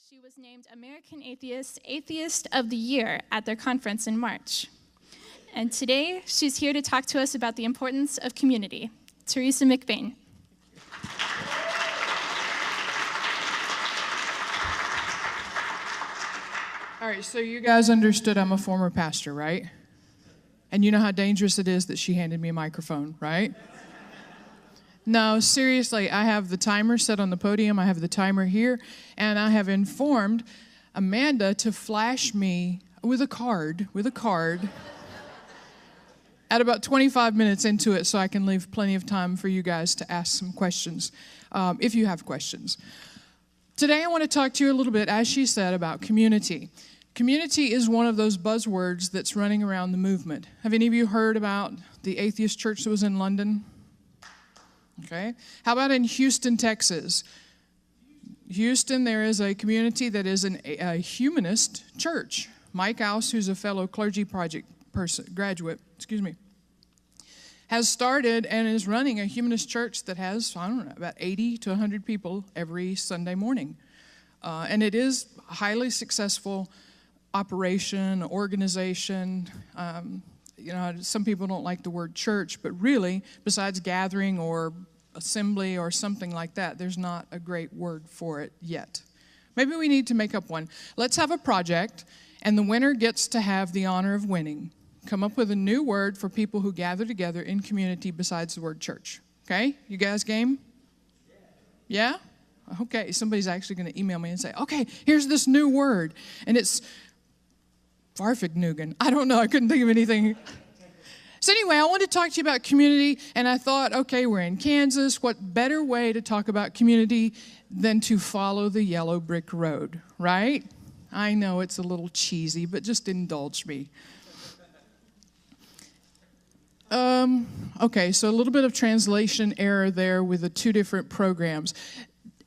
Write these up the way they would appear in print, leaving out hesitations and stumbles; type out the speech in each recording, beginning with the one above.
She was named American Atheist of the Year at their conference in March. And today, she's here to talk to us about the importance of community. Teresa MacBain. All right, so you guys understood I'm a former pastor, right? And you know how dangerous it is that she handed me a microphone, right? No, seriously, I have the timer set on the podium, I have the timer here, and I have informed Amanda to flash me with a card, at about 25 minutes into it so I can leave plenty of time for you guys to ask some questions, if you have questions. Today I want to talk to you a little bit, as she said, about community. Community is one of those buzzwords that's running around the movement. Have any of you heard about the atheist church that was in London? Okay. How about in Houston, Texas? Houston, there is a community that is a humanist church. Mike House, who's a fellow clergy project graduate, has started and is running a humanist church that has, I don't know, about 80 to 100 people every Sunday morning. And it is a highly successful operation, organization. Some people don't like the word church, but really, besides gathering or assembly or something like that, there's not a great word for it yet. Maybe we need to make up one. Let's have a project, and the winner gets to have the honor of winning. Come up with a new word for people who gather together in community besides the word church. Okay? You guys game? Yeah? Okay. Somebody's actually going to email me and say, okay, here's this new word. And it's Farfignugan. I don't know. I couldn't think of anything. So anyway, I want to talk to you about community, and I thought, okay, we're in Kansas. What better way to talk about community than to follow the yellow brick road, right? I know it's a little cheesy, but just indulge me. Okay, so a little bit of translation error there with the two different programs.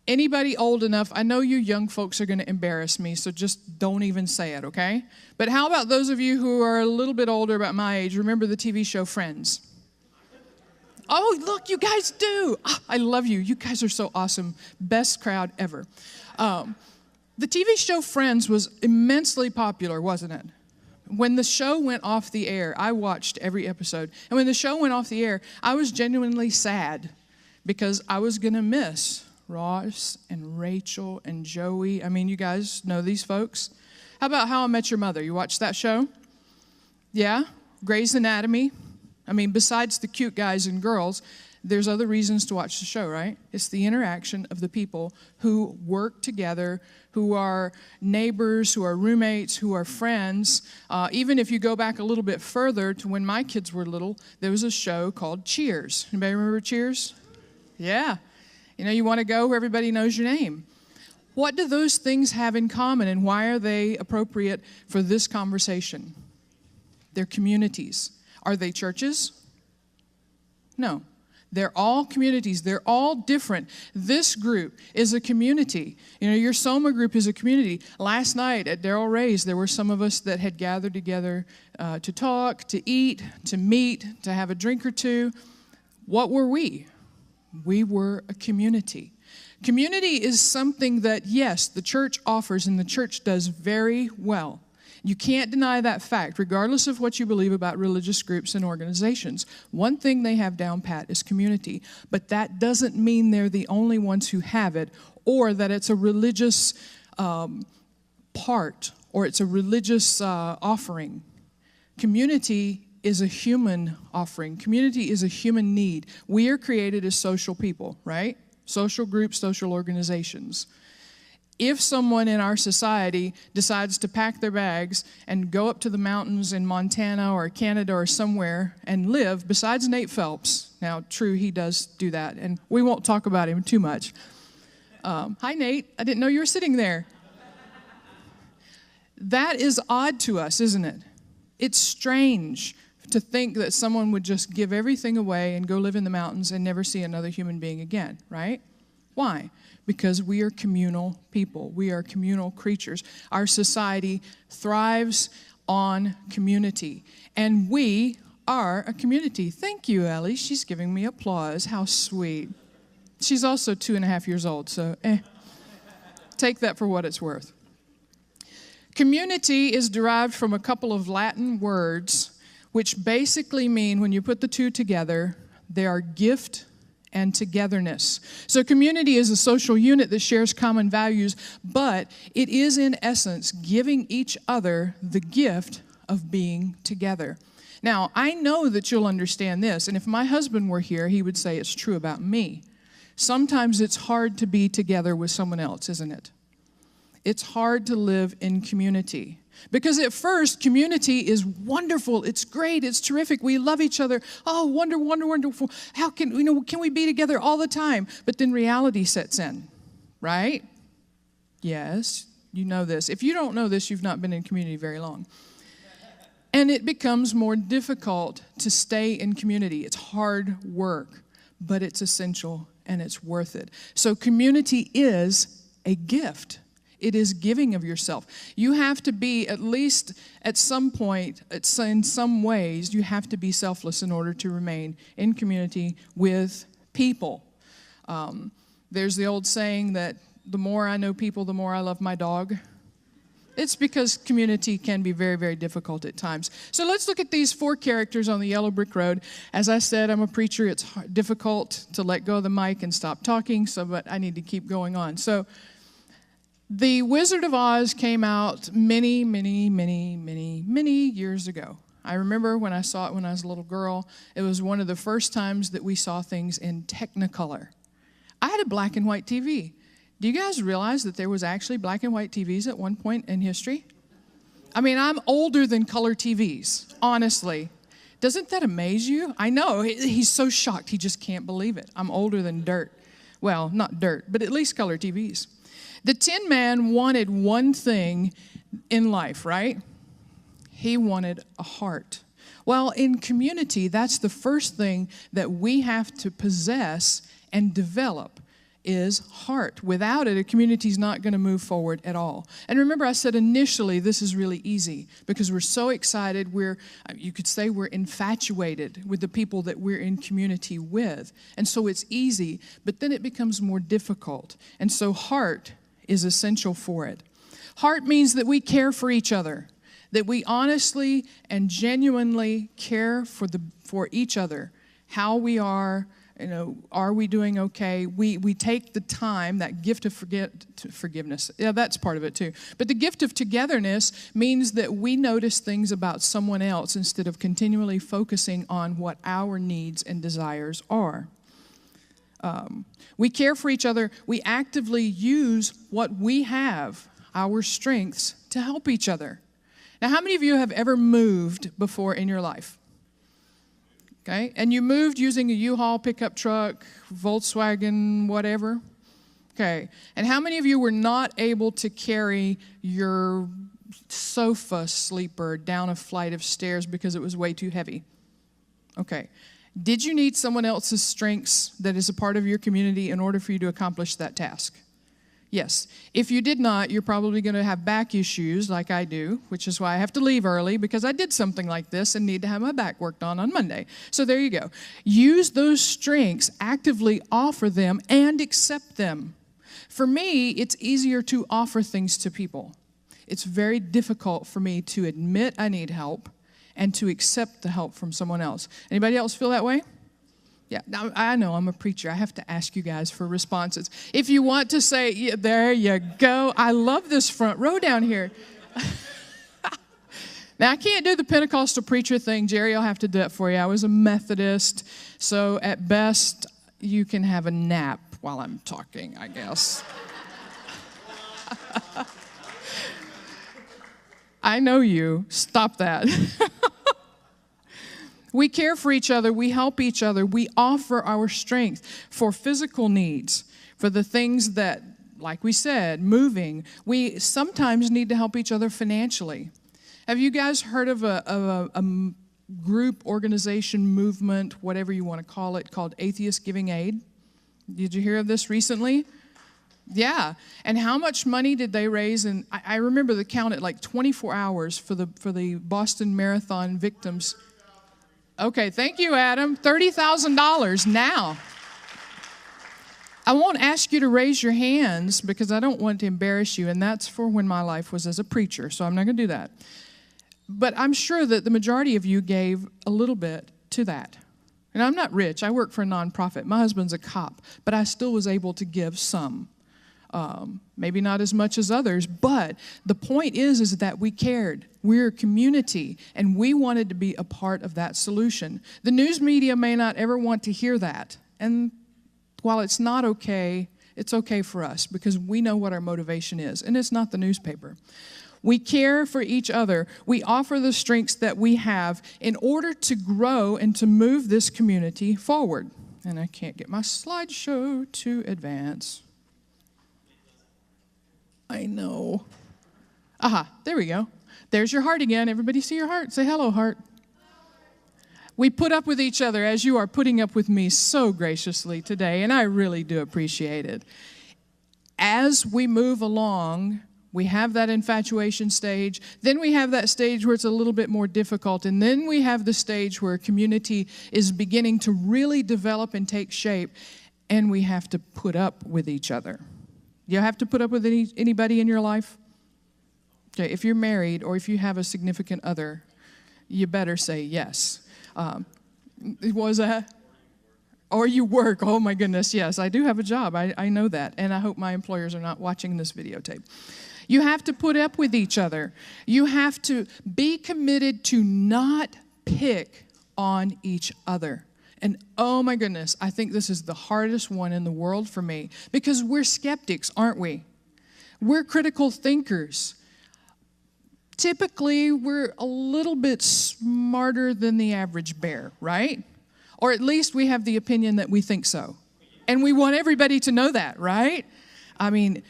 Anybody old enough, I know you young folks are going to embarrass me, so just don't even say it, okay? But how about those of you who are a little bit older, about my age, remember the TV show Friends? Oh, look, you guys do. I love you. You guys are so awesome. Best crowd ever. The TV show Friends was immensely popular, wasn't it? When the show went off the air, I watched every episode. And when the show went off the air, I was genuinely sad because I was going to miss Ross and Rachel and Joey. I mean, you guys know these folks. How about How I Met Your Mother? You watched that show? Yeah? Grey's Anatomy? I mean, besides the cute guys and girls, there's other reasons to watch the show, right? It's the interaction of the people who work together, who are neighbors, who are roommates, who are friends. Even if you go back a little bit further to when my kids were little, there was a show called Cheers. Anybody remember Cheers? Yeah. You know, you want to go where everybody knows your name. What do those things have in common, and why are they appropriate for this conversation? They're communities. Are they churches? No. They're all communities. They're all different. This group is a community. You know, your Soma group is a community. Last night at Darrell Ray's, there were some of us that had gathered together to talk, to eat, to meet, to have a drink or two. What were we? We were a community. Community is something that, yes, the church offers and the church does very well. You can't deny that fact, regardless of what you believe about religious groups and organizations. One thing they have down pat is community, but that doesn't mean they're the only ones who have it, or that it's a religious part, or it's a religious offering. Community is a human offering. Community is a human need. We are created as social people, right? Social groups, social organizations. If someone in our society decides to pack their bags and go up to the mountains in Montana or Canada or somewhere and live, besides Nate Phelps, now true, he does do that, and we won't talk about him too much. Hi, Nate. I didn't know you were sitting there. That is odd to us, isn't it? It's strange to think that someone would just give everything away and go live in the mountains and never see another human being again, right? Why? Because we are communal people. We are communal creatures. Our society thrives on community, and we are a community. Thank you, Ellie. She's giving me applause. How sweet. She's also 2.5 years old, so take that for what it's worth. Community is derived from a couple of Latin words, which basically mean, when you put the two together, they are gift and togetherness. So community is a social unit that shares common values, but it is in essence giving each other the gift of being together. Now, I know that you'll understand this, and if my husband were here, he would say it's true about me. Sometimes it's hard to be together with someone else, isn't it? It's hard to live in community. Because at first, community is wonderful. It's great. It's terrific. We love each other. Oh, wonderful. How can we be together all the time? But then reality sets in, right? Yes, you know this. If you don't know this, you've not been in community very long. And it becomes more difficult to stay in community. It's hard work, but it's essential and it's worth it. So community is a gift. It is giving of yourself. You have to be, at least at some point, in some ways, you have to be selfless in order to remain in community with people. There's the old saying that the more I know people, the more I love my dog. It's because community can be very, very difficult at times. So let's look at these 4 characters on the yellow brick road. As I said, I'm a preacher. It's difficult to let go of the mic and stop talking, but I need to keep going on. So The Wizard of Oz came out many years ago. I remember when I saw it when I was a little girl. It was one of the first times that we saw things in Technicolor. I had a black and white TV. Do you guys realize that there was actually black and white TVs at one point in history? I mean, I'm older than color TVs, honestly. Doesn't that amaze you? I know. He's so shocked. He just can't believe it. I'm older than dirt. Well, not dirt, but at least color TVs. The Tin Man wanted one thing in life, right? He wanted a heart. Well, in community, that's the first thing that we have to possess and develop is heart. Without it, a community is not going to move forward at all. And remember, I said initially this is really easy because we're so excited. You could say we're infatuated with the people that we're in community with. And so it's easy, but then it becomes more difficult. And so heart is essential for it. Heart means that we care for each other, that we honestly and genuinely care for each other, how we are. Are we doing okay? We take the time, that gift of forgiveness. Yeah, that's part of it too. But the gift of togetherness means that we notice things about someone else instead of continually focusing on what our needs and desires are. We care for each other. We actively use what we have, our strengths, to help each other. Now, how many of you have ever moved before in your life? Okay, and you moved using a U-Haul pickup truck, Volkswagen, whatever. Okay, and how many of you were not able to carry your sofa sleeper down a flight of stairs because it was way too heavy? Okay, did you need someone else's strengths that is a part of your community in order for you to accomplish that task? Yes. If you did not, you're probably going to have back issues like I do, which is why I have to leave early because I did something like this and need to have my back worked on Monday. So there you go. Use those strengths, actively offer them, and accept them. For me, it's easier to offer things to people. It's very difficult for me to admit I need help and to accept the help from someone else. Anybody else feel that way? Yeah, now, I know I'm a preacher. I have to ask you guys for responses. If you want to say, yeah, there you go. I love this front row down here. Now, I can't do the Pentecostal preacher thing. Jerry, I'll have to do it for you. I was a Methodist, so at best, you can have a nap while I'm talking, I guess. I know you. Stop that. We care for each other, we help each other, we offer our strength for physical needs, for the things that, like we said, moving. We sometimes need to help each other financially. Have you guys heard of a group, organization, movement, whatever you want to call it, called Atheist Giving Aid? Did you hear of this recently? Yeah, and how much money did they raise? And I remember the count at like 24 hours for the Boston Marathon victims. Okay, thank you, Adam. $30,000 now. I won't ask you to raise your hands because I don't want to embarrass you, and that's for when my life was as a preacher, so I'm not going to do that. But I'm sure that the majority of you gave a little bit to that. And I'm not rich. I work for a nonprofit. My husband's a cop, but I still was able to give some. Maybe not as much as others, but the point is that we cared. We're a community, and we wanted to be a part of that solution. The news media may not ever want to hear that, and while it's not okay, it's okay for us because we know what our motivation is, and it's not the newspaper. We care for each other. We offer the strengths that we have in order to grow and to move this community forward. And I can't get my slideshow to advance. I know. Aha, there we go. There's your heart again. Everybody see your heart? Say hello, heart. We put up with each other as you are putting up with me so graciously today, and I really do appreciate it. As we move along, we have that infatuation stage, then we have that stage where it's a little bit more difficult, and then we have the stage where community is beginning to really develop and take shape, and we have to put up with each other. You have to put up with anybody in your life? Okay, if you're married or if you have a significant other, you better say yes. Was that? Or you work. Oh my goodness, yes, I do have a job. I know that, and I hope my employers are not watching this videotape. You have to put up with each other. You have to be committed to not pick on each other. And oh my goodness, I think this is the hardest one in the world for me because we're skeptics, aren't we? We're critical thinkers. Typically, we're a little bit smarter than the average bear, right? Or at least we have the opinion that we think so. And we want everybody to know that, right? I mean,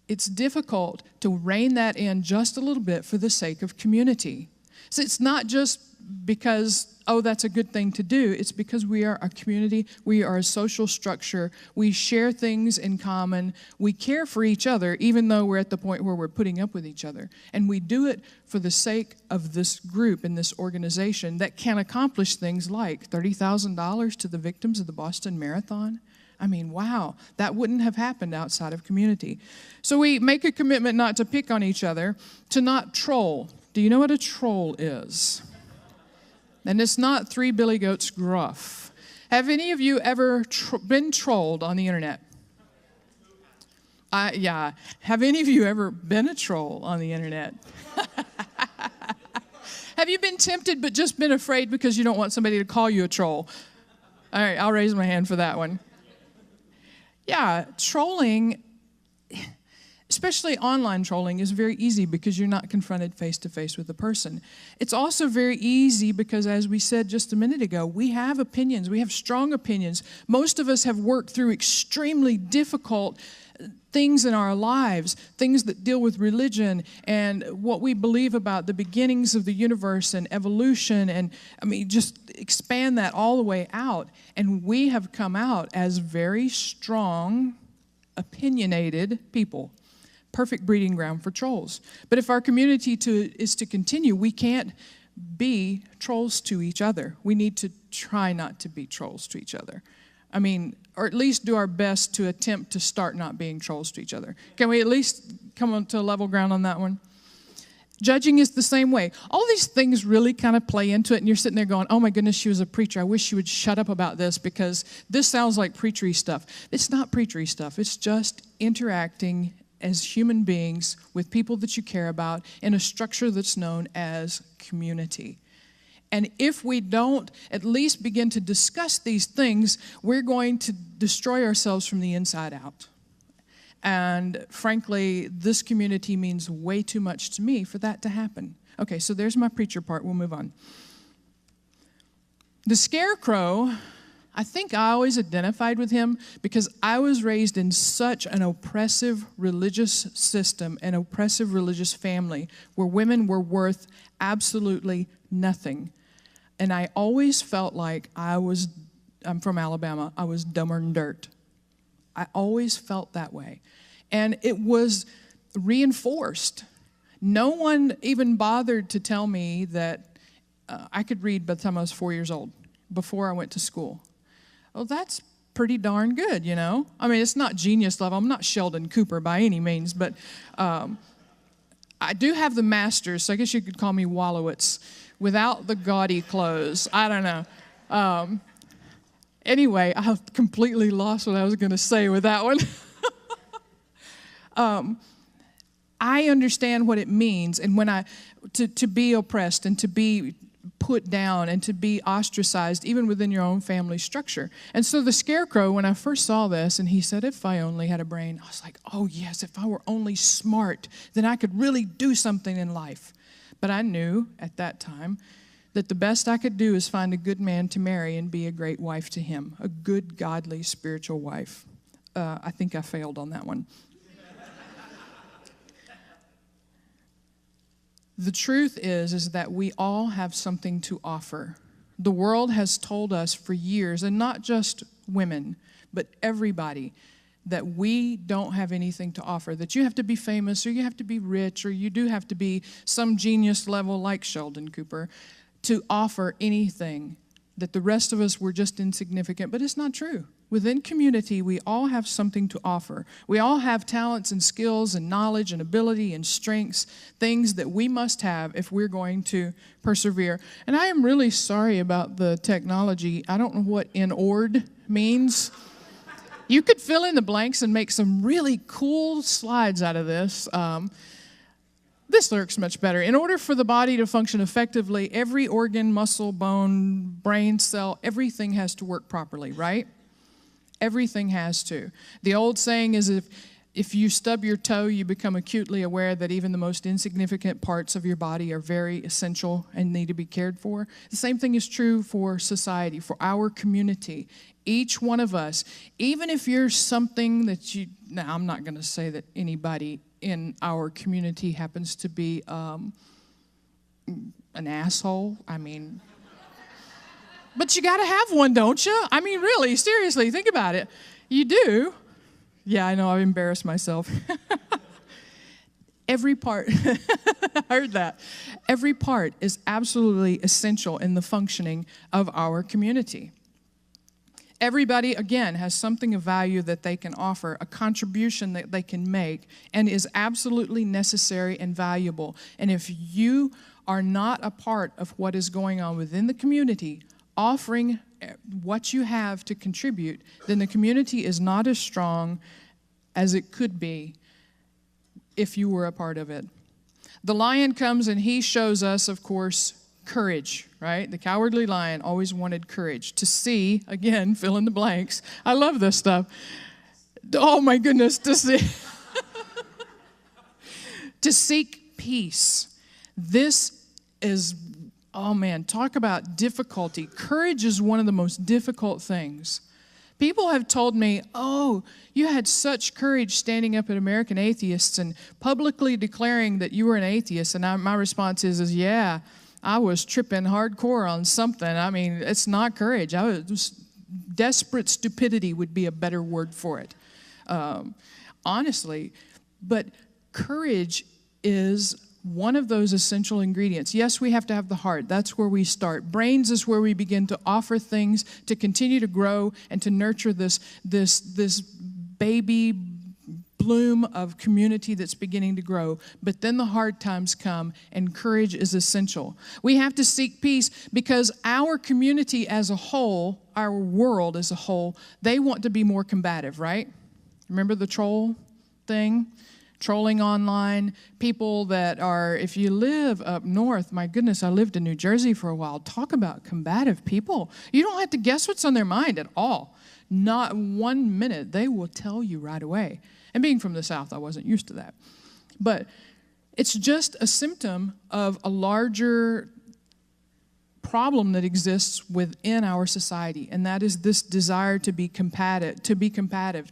it's difficult to rein that in just a little bit for the sake of community. So it's not just because, oh, that's a good thing to do. It's because we are a community. We are a social structure. We share things in common. We care for each other, even though we're at the point where we're putting up with each other. And we do it for the sake of this group and this organization that can accomplish things like $30,000 to the victims of the Boston Marathon. I mean, wow, that wouldn't have happened outside of community. So we make a commitment not to pick on each other, to not troll. Do you know what a troll is? And it's not Three Billy Goats gruff. Have any of you ever been trolled on the internet? Yeah. Have any of you ever been a troll on the internet? Have you been tempted but just been afraid because you don't want somebody to call you a troll? All right, I'll raise my hand for that one. Yeah, trolling, especially online trolling, is very easy because you're not confronted face-to-face with the person. It's also very easy because, as we said just a minute ago, we have opinions. We have strong opinions. Most of us have worked through extremely difficult things in our lives, things that deal with religion and what we believe about the beginnings of the universe and evolution, and I mean, just expand that all the way out. And we have come out as very strong, opinionated people. Perfect breeding ground for trolls. But if our community is to continue, we can't be trolls to each other. We need to try not to be trolls to each other. I mean, or at least do our best to attempt to start not being trolls to each other. Can we at least come on to a level ground on that one? Judging is the same way. All these things really kind of play into it, and you're sitting there going, oh my goodness, she was a preacher. I wish she would shut up about this because this sounds like preachery stuff. It's not preachery stuff. It's just interacting as human beings with people that you care about in a structure that's known as community. And if we don't at least begin to discuss these things, we're going to destroy ourselves from the inside out. And frankly, this community means way too much to me for that to happen. Okay, so there's my preacher part. We'll move on. The Scarecrow, I think I always identified with him because I was raised in such an oppressive religious system, an oppressive religious family where women were worth absolutely nothing. And I always felt like I'm from Alabama, I was dumber than dirt. I always felt that way. And it was reinforced. No one even bothered to tell me that I could read by the time I was 4 years old, before I went to school. Well, that's pretty darn good, you know? I mean, it's not genius level. I'm not Sheldon Cooper by any means, but I do have the master's, so I guess you could call me Wallowitz, without the gaudy clothes. I don't know. Anyway, I completely lost what I was going to say with that one. I understand what it means, and when to be oppressed and to be put down and to be ostracized even within your own family structure. And so the Scarecrow, when I first saw this and he said, if I only had a brain, I was like, oh yes, if I were only smart, then I could really do something in life. But I knew at that time that the best I could do is find a good man to marry and be a great wife to him, a good, godly, spiritual wife. I think I failed on that one. The truth is that we all have something to offer. The world has told us for years, and not just women, but everybody, that we don't have anything to offer, that you have to be famous, or you have to be rich, or you do have to be some genius level like Sheldon Cooper to offer anything, that the rest of us were just insignificant. But it's not true. Within community, we all have something to offer. We all have talents and skills and knowledge and ability and strengths, things that we must have if we're going to persevere. And I am really sorry about the technology. I don't know what in-ord means. You could fill in the blanks and make some really cool slides out of this. This looks much better. In order for the body to function effectively, every organ, muscle, bone, brain cell, everything has to work properly, right? Everything has to. The old saying is if you stub your toe, you become acutely aware that even the most insignificant parts of your body are very essential and need to be cared for. The same thing is true for society, for our community. Each one of us, even if you're something that now I'm not going to say that anybody in our community happens to be an asshole. I mean, but you got to have one, don't you? I mean, really, seriously, think about it. You do. Yeah, I know, I've embarrassed myself. Every part, I heard that. Every part is absolutely essential in the functioning of our community. Everybody, again, has something of value that they can offer, a contribution that they can make, and is absolutely necessary and valuable. And if you are not a part of what is going on within the community, offering what you have to contribute, then the community is not as strong as it could be if you were a part of it. The lion comes and he shows us, of course, courage, right? The cowardly lion always wanted courage to see, again, fill in the blanks. I love this stuff. Oh my goodness, to see. To seek peace. This is, oh man, talk about difficulty. Courage is one of the most difficult things. People have told me, oh, you had such courage standing up at American Atheists and publicly declaring that you were an atheist. And my response is yeah, I was tripping hardcore on something. I mean, it's not courage. Desperate stupidity would be a better word for it, honestly. But courage is one of those essential ingredients. Yes, we have to have the heart. That's where we start. Brains is where we begin to offer things to continue to grow and to nurture this baby bloom of community that's beginning to grow. But then the hard times come, and courage is essential. We have to seek peace because our community as a whole, our world as a whole, they want to be more combative, right? Remember the troll thing? Trolling online, people that are, if you live up north, my goodness, I lived in New Jersey for a while. Talk about combative people. You don't have to guess what's on their mind at all. Not 1 minute. They will tell you right away. And being from the South, I wasn't used to that. But it's just a symptom of a larger problem that exists within our society, and that is this desire to be combative, to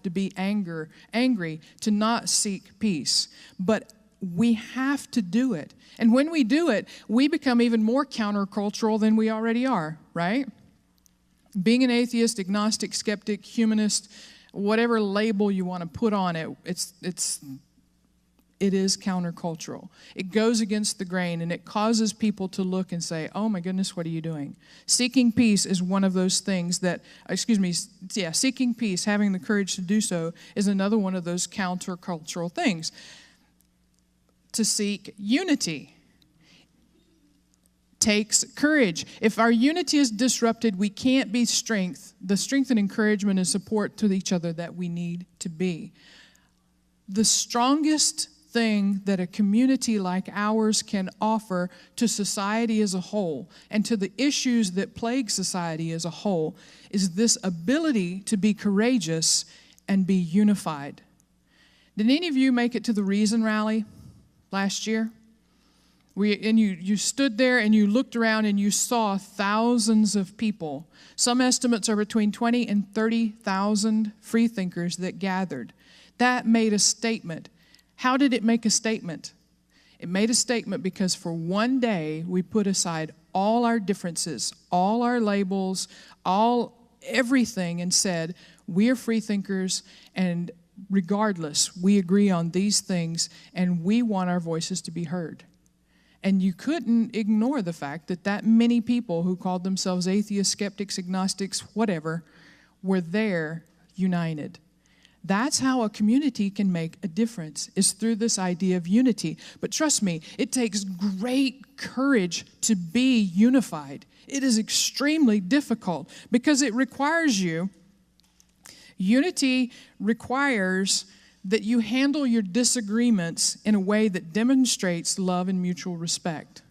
be angry, to not seek peace. But we have to do it. And when we do it, we become even more countercultural than we already are, right? Being an atheist, agnostic, skeptic, humanist, whatever label you want to put on it, it is countercultural. It goes against the grain, and it causes people to look and say, oh my goodness, what are you doing? Seeking peace is one of those things that, seeking peace, having the courage to do so, is another one of those countercultural things. To seek unity takes courage. If our unity is disrupted, we can't be the strength and encouragement and support to each other that we need to be. The strongest thing that a community like ours can offer to society as a whole and to the issues that plague society as a whole is this ability to be courageous and be unified. Did any of you make it to the Reason rally last year? You stood there and you looked around and you saw thousands of people. Some estimates are between 20 and 30,000 freethinkers that gathered. That made a statement. How did it make a statement? It made a statement because for one day we put aside all our differences, all our labels, everything, and said, we are freethinkers, and regardless, we agree on these things, and we want our voices to be heard. And you couldn't ignore the fact that many people who called themselves atheists, skeptics, agnostics, whatever, were there united. That's how a community can make a difference, is through this idea of unity. But trust me, it takes great courage to be unified. It is extremely difficult because it requires unity requires that you handle your disagreements in a way that demonstrates love and mutual respect.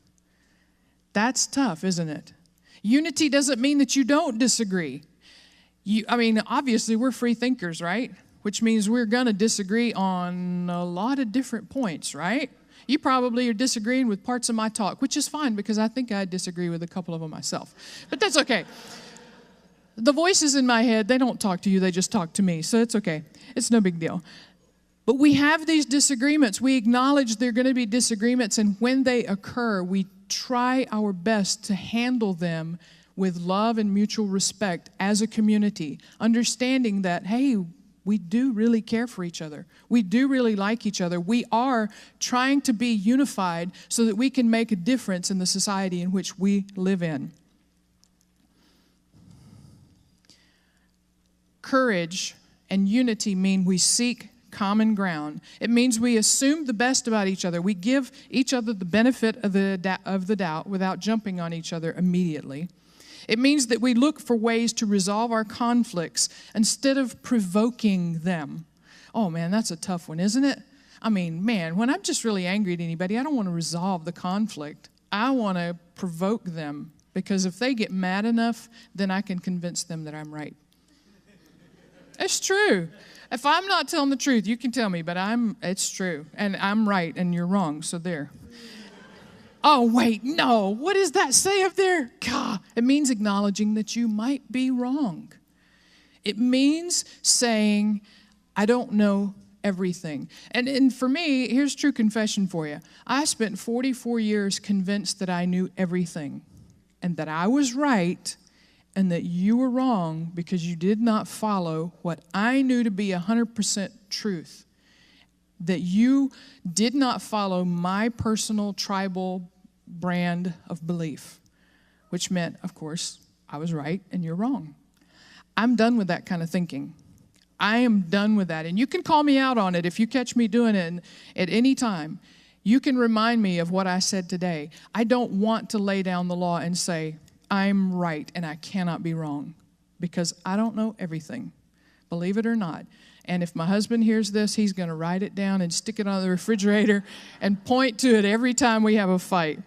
That's tough, isn't it? Unity doesn't mean that you don't disagree. Obviously, we're free thinkers, right? Which means we're going to disagree on a lot of different points, right? You probably are disagreeing with parts of my talk, which is fine because I think I disagree with a couple of them myself. But that's okay. The voices in my head, they don't talk to you, they just talk to me, so it's okay. It's no big deal. But we have these disagreements. We acknowledge there are going to be disagreements, and when they occur, we try our best to handle them with love and mutual respect as a community, understanding that, hey, we do really care for each other. We do really like each other. We are trying to be unified so that we can make a difference in the society in which we live in. Courage and unity mean we seek common ground. It means we assume the best about each other. We give each other the benefit of the doubt without jumping on each other immediately. It means that we look for ways to resolve our conflicts instead of provoking them. Oh man, that's a tough one, isn't it? When I'm just really angry at anybody, I don't want to resolve the conflict. I want to provoke them because if they get mad enough, then I can convince them that I'm right. It's true. If I'm not telling the truth, you can tell me, but it's true. And I'm right and you're wrong, so there. Oh, wait, no. What does that say up there? God, it means acknowledging that you might be wrong. It means saying, I don't know everything. And for me, here's true confession for you. I spent 44 years convinced that I knew everything and that I was right and that you were wrong because you did not follow what I knew to be 100% truth. That you did not follow my personal tribal brand of belief, which meant, of course, I was right and you're wrong. I'm done with that kind of thinking. I am done with that. And you can call me out on it if you catch me doing it at any time. You can remind me of what I said today. I don't want to lay down the law and say, I'm right and I cannot be wrong because I don't know everything, believe it or not. And if my husband hears this, he's going to write it down and stick it on the refrigerator and point to it every time we have a fight.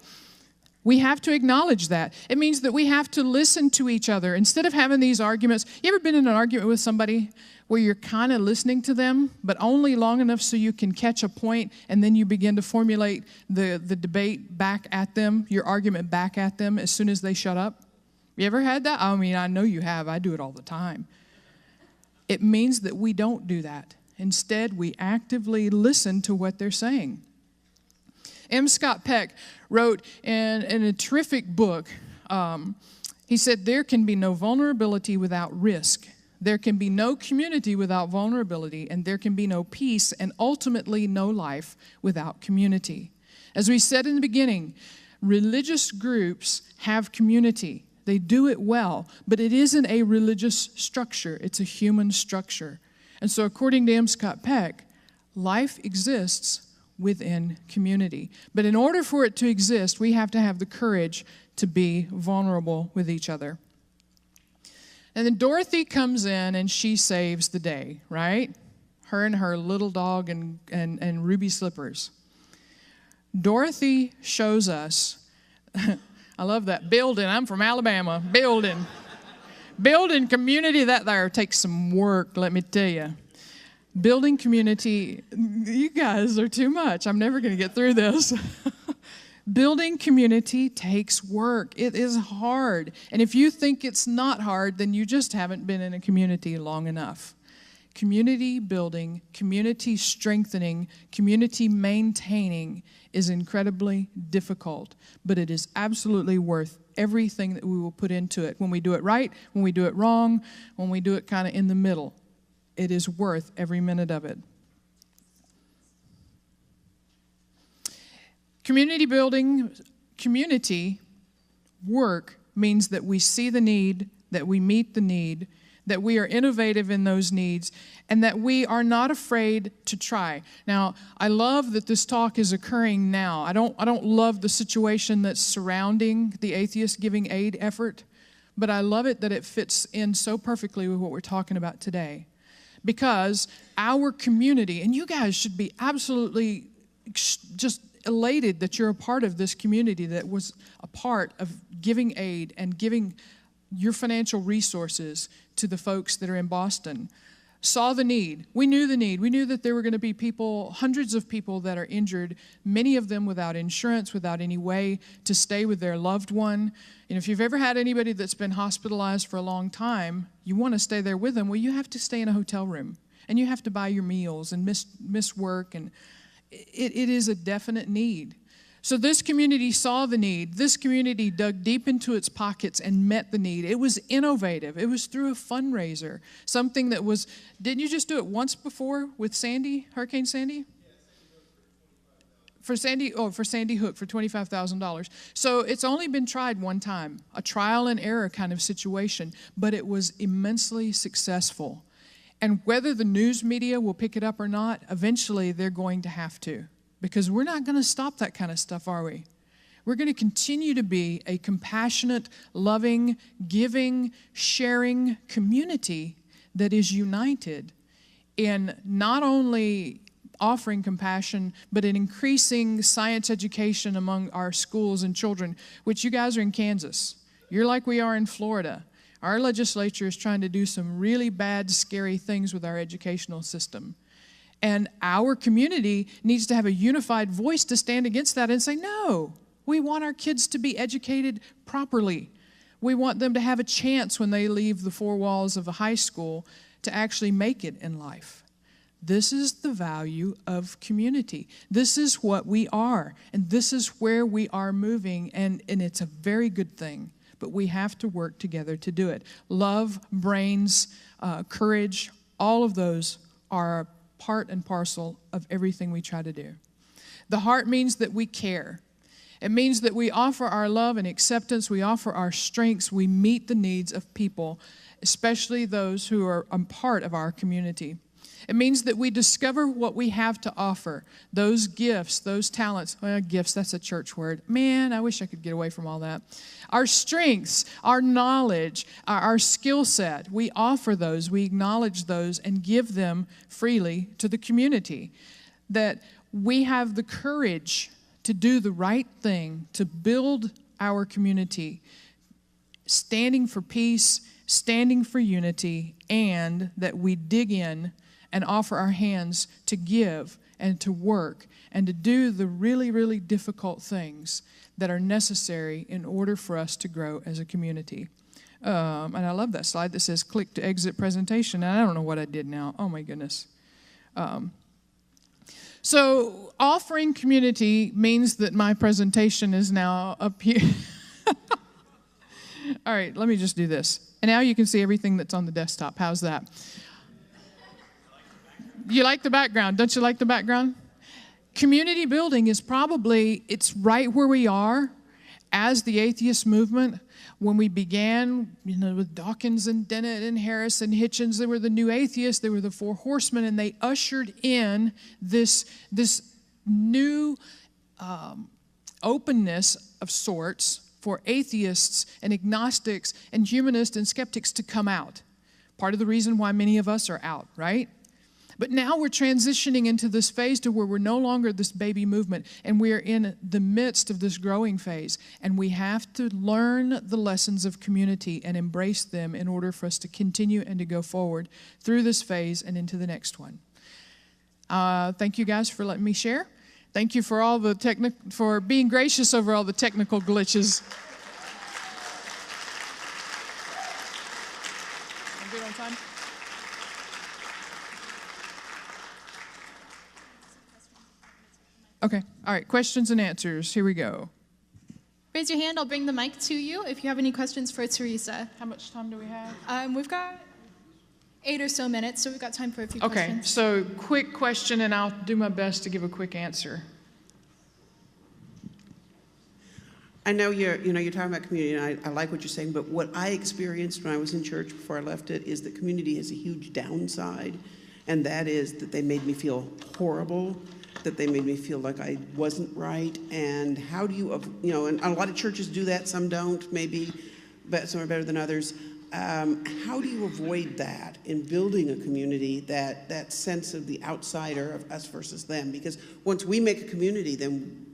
We have to acknowledge that. It means that we have to listen to each other. Instead of having these arguments, you ever been in an argument with somebody where you're kind of listening to them, but only long enough so you can catch a point, and then you begin to formulate the debate back at them, your argument back at them as soon as they shut up? You ever had that? I know you have. I do it all the time. It means that we don't do that. Instead, we actively listen to what they're saying. M. Scott Peck wrote in a terrific book, he said, there can be no vulnerability without risk. There can be no community without vulnerability, and there can be no peace and ultimately no life without community. As we said in the beginning, religious groups have community. They do it well, but it isn't a religious structure. It's a human structure. And so according to M. Scott Peck, life exists within community. But in order for it to exist, we have to have the courage to be vulnerable with each other. And then Dorothy comes in and she saves the day, right? Her and her little dog and ruby slippers. Dorothy shows us, I love that, building. I'm from Alabama, building. Building community, that there takes some work, let me tell you. Building community, you guys are too much. I'm never going to get through this. Building community takes work. It is hard. And if you think it's not hard, then you just haven't been in a community long enough. Community building, community strengthening, community maintaining is incredibly difficult, but it is absolutely worth everything that we will put into it. When we do it right, when we do it wrong, when we do it kind of in the middle, it is worth every minute of it. Community building, community work means that we see the need, that we meet the need, that we are innovative in those needs, and that we are not afraid to try. Now, I love that this talk is occurring now. I don't love the situation that's surrounding the atheist giving aid effort, but I love it that it fits in so perfectly with what we're talking about today. Because our community, and you guys should be absolutely just elated that you're a part of this community that was a part of giving aid and giving your financial resources to the folks that are in Boston. Saw the need. We knew the need. We knew that there were going to be people, hundreds of people that are injured, many of them without insurance, without any way to stay with their loved one. And if you've ever had anybody that's been hospitalized for a long time, you want to stay there with them. Well, you have to stay in a hotel room, and you have to buy your meals and miss work, and it is a definite need. So this community saw the need. This community dug deep into its pockets and met the need. It was innovative. It was through a fundraiser, something that was, didn't you just do it once before with Sandy, Hurricane Sandy? For Sandy Hook for $25,000. So it's only been tried one time, a trial and error kind of situation, but it was immensely successful. And whether the news media will pick it up or not, eventually they're going to have to. Because we're not going to stop that kind of stuff, are we? We're going to continue to be a compassionate, loving, giving, sharing community that is united in not only offering compassion, but in increasing science education among our schools and children, which you guys are in Kansas. You're like we are in Florida. Our legislature is trying to do some really bad, scary things with our educational system. And our community needs to have a unified voice to stand against that and say, no, we want our kids to be educated properly. We want them to have a chance when they leave the four walls of a high school to actually make it in life. This is the value of community. This is what we are, and this is where we are moving, and it's a very good thing. But we have to work together to do it. Love, brains, courage, all of those are part and parcel of everything we try to do. The heart means that we care. It means that we offer our love and acceptance. We offer our strengths. We meet the needs of people, especially those who are a part of our community. It means that we discover what we have to offer, those gifts, those talents. Well, gifts, that's a church word. Man, I wish I could get away from all that. Our strengths, our knowledge, our skill set, we offer those, we acknowledge those, and give them freely to the community. That we have the courage to do the right thing, to build our community, standing for peace, standing for unity, and that we dig in and offer our hands to give and to work and to do the really, really difficult things that are necessary in order for us to grow as a community. And I love that slide that says click to exit presentation. And I don't know what I did now. Oh, my goodness. So offering community means that my presentation is now up here. All right, let me just do this. And now you can see everything that's on the desktop. How's that? You like the background? Don't you like the background? Community building is probably, it's right where we are as the atheist movement. When we began, with Dawkins and Dennett and Harris and Hitchens, they were the new atheists, they were the four horsemen, and they ushered in this new openness of sorts for atheists and agnostics and humanists and skeptics to come out. Part of the reason why many of us are out, right? But now we're transitioning into this phase to where we're no longer this baby movement, and we're in the midst of this growing phase. And we have to learn the lessons of community and embrace them in order for us to continue and to go forward through this phase and into the next one. Thank you guys for letting me share. Thank you for all the for being gracious over all the technical glitches. I'm good on time? Okay, all right, questions and answers. Here we go. Raise your hand, I'll bring the mic to you if you have any questions for Teresa. How much time do we have? We've got 8 or so minutes, so we've got time for a few questions. Okay, so quick question, and I'll do my best to give a quick answer. I know you're talking about community, and I like what you're saying, but what I experienced when I was in church before I left it is that community has a huge downside, and that is that they made me feel horrible, that they made me feel like I wasn't right. And how do you, and a lot of churches do that, some don't, maybe, but some are better than others. How do you avoid that in building a community, that sense of the outsider, of us versus them? Because once we make a community, then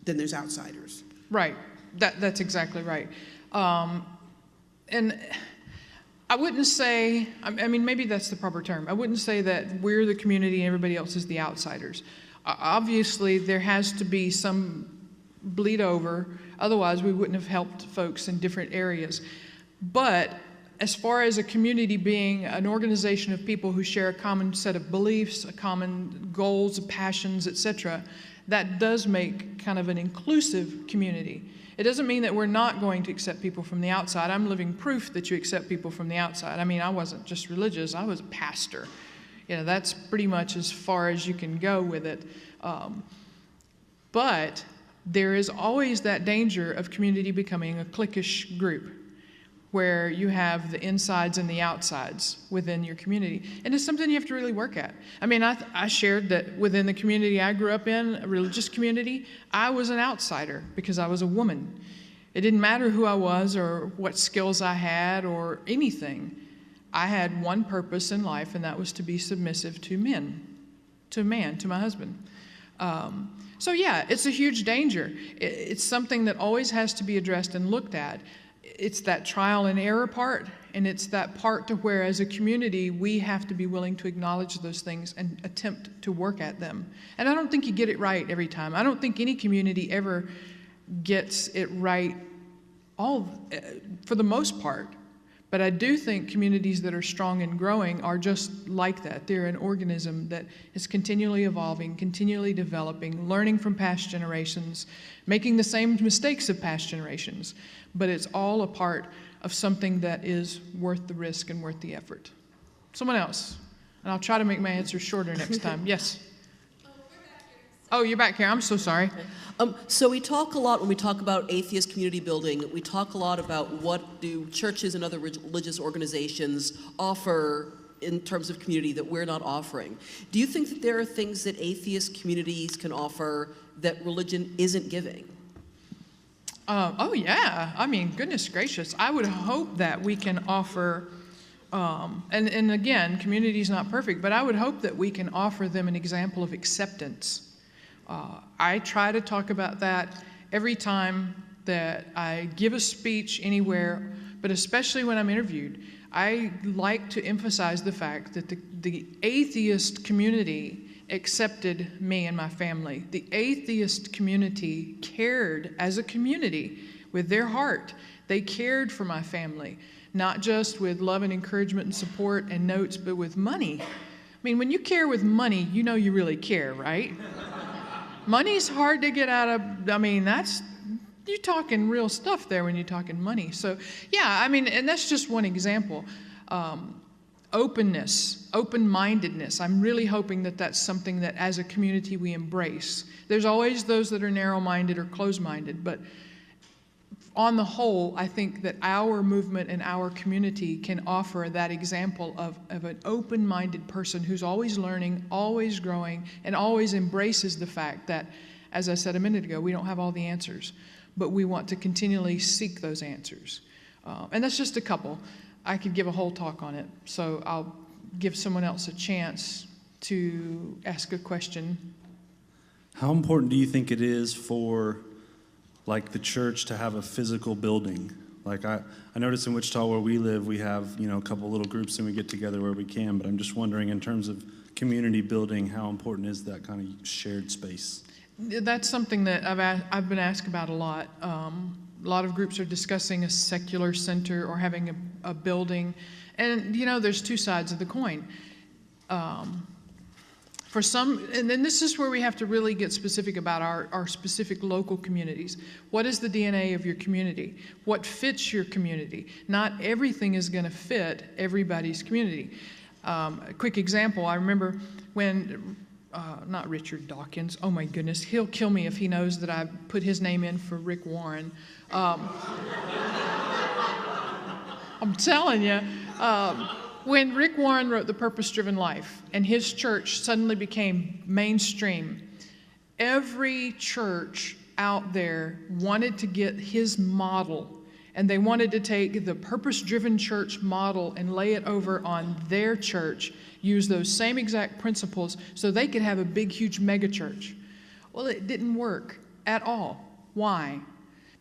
there's outsiders. Right, that's exactly right. And I wouldn't say, I mean, maybe that's the proper term. I wouldn't say that we're the community and everybody else is the outsiders. Obviously, there has to be some bleed over, otherwise we wouldn't have helped folks in different areas. But as far as a community being an organization of people who share a common set of beliefs, a common goals, passions, etc., that does make kind of an inclusive community. It doesn't mean that we're not going to accept people from the outside. I'm living proof that you accept people from the outside. I mean, I wasn't just religious, I was a pastor. That's pretty much as far as you can go with it. But there is always that danger of community becoming a cliquish group where you have the insides and the outsides within your community. And it's something you have to really work at. I mean, I shared that within the community I grew up in, a religious community, I was an outsider because I was a woman. It didn't matter who I was or what skills I had or anything. I had one purpose in life, and that was to be submissive to men, to a man, to my husband. So yeah, it's a huge danger. It's something that always has to be addressed and looked at. It's that trial and error part, and it's that part to where as a community we have to be willing to acknowledge those things and attempt to work at them. And I don't think you get it right every time. I don't think any community ever gets it right for the most part. But I do think communities that are strong and growing are just like that. They're an organism that is continually evolving, continually developing, learning from past generations, making the same mistakes of past generations. But it's all a part of something that is worth the risk and worth the effort. Someone else. And I'll try to make my answer shorter next time. Yes? Oh, you're back here. I'm so sorry. So we talk a lot when we talk about atheist community building. We talk a lot about what do churches and other religious organizations offer in terms of community that we're not offering. Do you think that there are things that atheist communities can offer that religion isn't giving? Oh, yeah. I mean, goodness gracious. I would hope that we can offer, and again, community is not perfect, but I would hope that we can offer them an example of acceptance. I try to talk about that every time that I give a speech anywhere, but especially when I'm interviewed. I like to emphasize the fact that the atheist community accepted me and my family. The atheist community cared as a community with their heart. They cared for my family, not just with love and encouragement and support and notes, but with money. I mean, when you care with money, you know you really care, right? Money's hard to get out of, I mean, that's you're talking real stuff there when you're talking money. So, yeah, I mean, and that's just one example. Openness, open-mindedness. I'm really hoping that that's something that as a community we embrace. There's always those that are narrow-minded or closed-minded, but on the whole, I think that our movement and our community can offer that example of an open-minded person who's always learning, always growing, and always embraces the fact that, as I said a minute ago, we don't have all the answers, but we want to continually seek those answers. And that's just a couple. I could give a whole talk on it, so I'll give someone else a chance to ask a question. How important do you think it is for, like, the church to have a physical building? Like, I notice in Wichita where we live, we have, a couple little groups and we get together where we can, but I'm just wondering, in terms of community building, how important is that kind of shared space? That's something that I've been asked about a lot. A lot of groups are discussing a secular center or having a building. And, there's two sides of the coin. For some, and then this is where we have to really get specific about our specific local communities. What is the DNA of your community? What fits your community? Not everything is going to fit everybody's community. A quick example, I remember when not Richard Dawkins. Oh my goodness, he'll kill me if he knows that I put his name in for Rick Warren. I'm telling you, when Rick Warren wrote The Purpose-Driven Life and his church suddenly became mainstream, every church out there wanted to get his model, and they wanted to take the purpose-driven church model and lay it over on their church, use those same exact principles so they could have a big, huge mega church. Well, it didn't work at all. Why?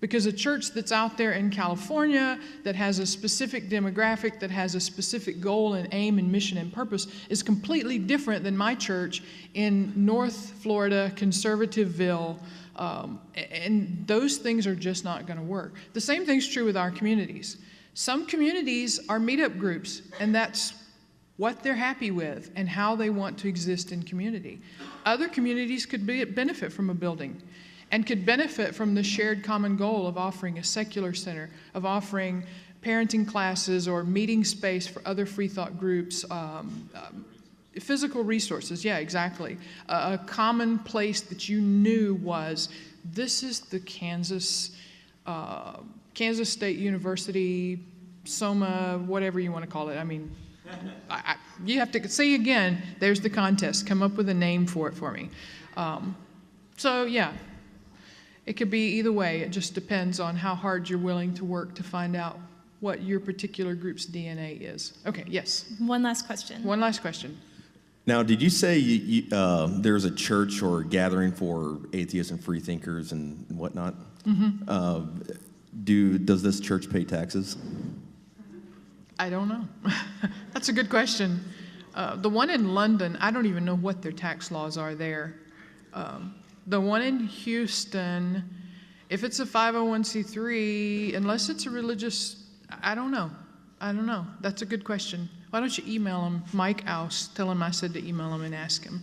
Because a church that's out there in California that has a specific demographic, that has a specific goal and aim and mission and purpose is completely different than my church in North Florida, Conservativeville, and those things are just not going to work. The same thing's true with our communities. Some communities are meetup groups, and that's what they're happy with and how they want to exist in community. Other communities could benefit from a building and could benefit from the shared common goal of offering a secular center, of offering parenting classes or meeting space for other free thought groups, physical resources, yeah, exactly. A common place that you knew was, this is the Kansas State University, SOMA, whatever you want to call it. I mean, you have to see again, there's the contest. Come up with a name for it for me. So yeah, it could be either way. It just depends on how hard you're willing to work to find out what your particular group's DNA is. Okay, yes. One last question. One last question. Now, did you say there's a church or gathering for atheists and free thinkers and whatnot? Mm-hmm. Does this church pay taxes? I don't know. That's a good question. The one in London, I don't even know what their tax laws are there. The one in Houston, if it's a 501c3, unless it's a religious, I don't know. That's a good question. Why don't you email him, Mike Ouse, tell him I said to email him and ask him.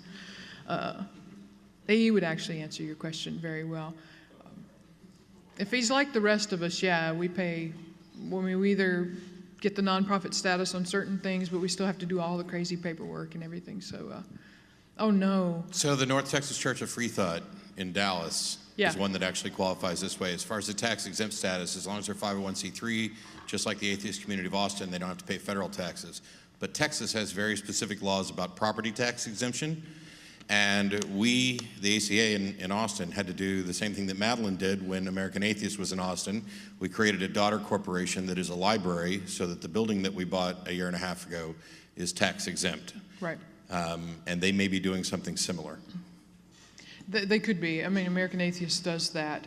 He would actually answer your question very well. If he's like the rest of us, yeah, we pay, we either get the nonprofit status on certain things, but we still have to do all the crazy paperwork and everything, so, oh no. So the North Texas Church of Free Thought in Dallas Yeah. is one that actually qualifies this way. As far as the tax exempt status, as long as they're 501c3, just like the atheist community of Austin, they don't have to pay federal taxes. But Texas has very specific laws about property tax exemption. And we, the ACA in Austin, had to do the same thing that Madeline did when American Atheist was in Austin. We created a daughter corporation that is a library so that the building that we bought a year and a half ago is tax exempt. Right. And they may be doing something similar. They could be. I mean, American Atheist does that.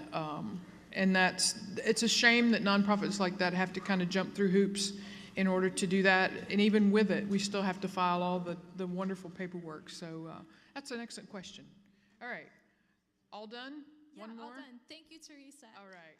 And it's a shame that nonprofits like that have to kind of jump through hoops in order to do that. And even with it, we still have to file all the wonderful paperwork. So that's an excellent question. All right. All done? Yeah, One more? all done. Thank you, Teresa. All right.